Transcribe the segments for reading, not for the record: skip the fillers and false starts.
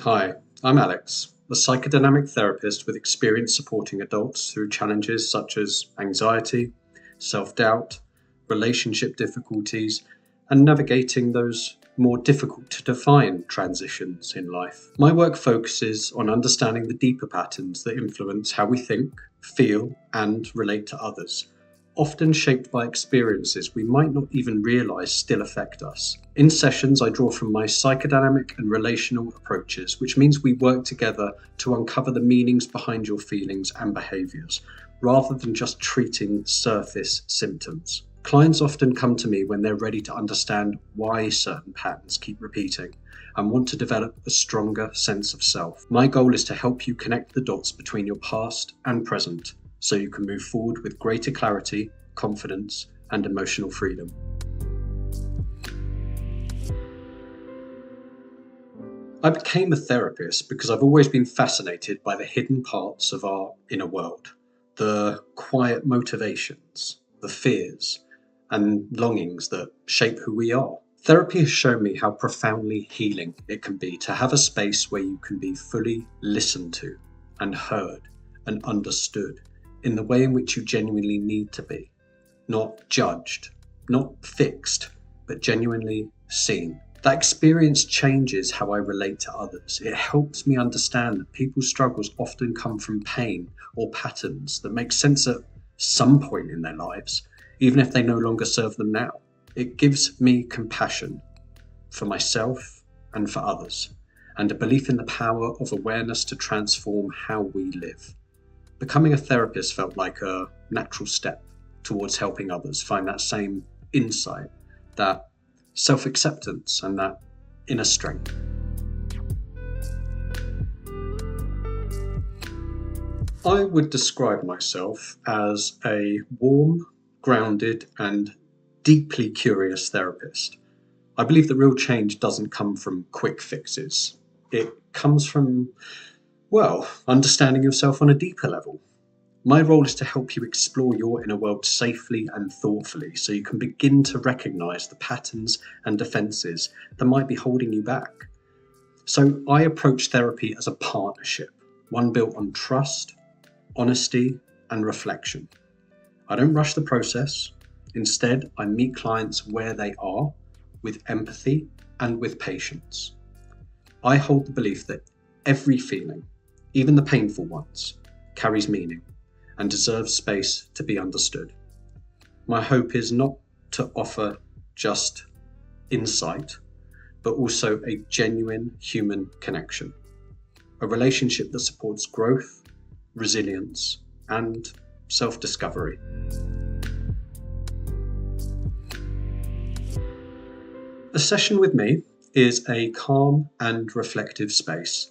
Hi, I'm Alex, a psychodynamic therapist with experience supporting adults through challenges such as anxiety, self-doubt, relationship difficulties, and navigating those more difficult to define transitions in life. My work focuses on understanding the deeper patterns that influence how we think, feel, and relate to others, often shaped by experiences we might not even realize still affect us. In sessions, I draw from my psychodynamic and relational approaches, which means we work together to uncover the meanings behind your feelings and behaviors, rather than just treating surface symptoms. Clients often come to me when they're ready to understand why certain patterns keep repeating and want to develop a stronger sense of self. My goal is to help you connect the dots between your past and present, so you can move forward with greater clarity, confidence, and emotional freedom. I became a therapist because I've always been fascinated by the hidden parts of our inner world, the quiet motivations, the fears, and longings that shape who we are. Therapy has shown me how profoundly healing it can be to have a space where you can be fully listened to and heard and understood in the way in which you genuinely need to be. Not judged, not fixed, but genuinely seen. That experience changes how I relate to others. It helps me understand that people's struggles often come from pain or patterns that make sense at some point in their lives, even if they no longer serve them now. It gives me compassion for myself and for others, and a belief in the power of awareness to transform how we live. Becoming a therapist felt like a natural step towards helping others find that same insight, that self-acceptance, and that inner strength. I would describe myself as a warm, grounded, and deeply curious therapist. I believe that real change doesn't come from quick fixes. It comes from understanding yourself on a deeper level. My role is to help you explore your inner world safely and thoughtfully so you can begin to recognize the patterns and defenses that might be holding you back. So I approach therapy as a partnership, one built on trust, honesty, and reflection. I don't rush the process. Instead, I meet clients where they are, with empathy and with patience. I hold the belief that every feeling, even the painful ones, carries meaning and deserves space to be understood. My hope is not to offer just insight, but also a genuine human connection, a relationship that supports growth, resilience, and self-discovery. A session with me is a calm and reflective space,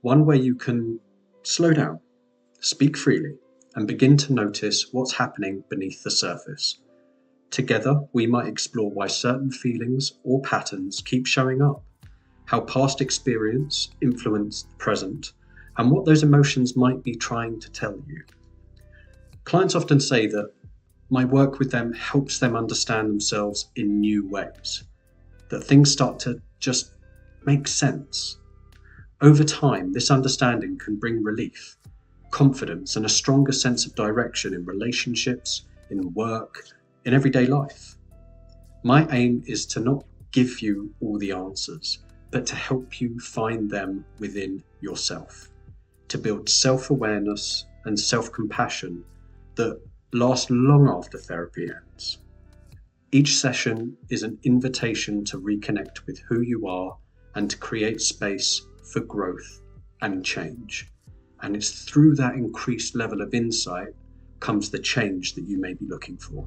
one where you can slow down, speak freely, and begin to notice what's happening beneath the surface. Together, we might explore why certain feelings or patterns keep showing up, how past experience influenced the present, and what those emotions might be trying to tell you. Clients often say that my work with them helps them understand themselves in new ways, that things start to just make sense. Over time, this understanding can bring relief, confidence, and a stronger sense of direction in relationships, in work, in everyday life. My aim is to not give you all the answers, but to help you find them within yourself, to build self-awareness and self-compassion that last long after therapy ends. Each session is an invitation to reconnect with who you are and to create space for growth and change. And it's through that increased level of insight comes the change that you may be looking for.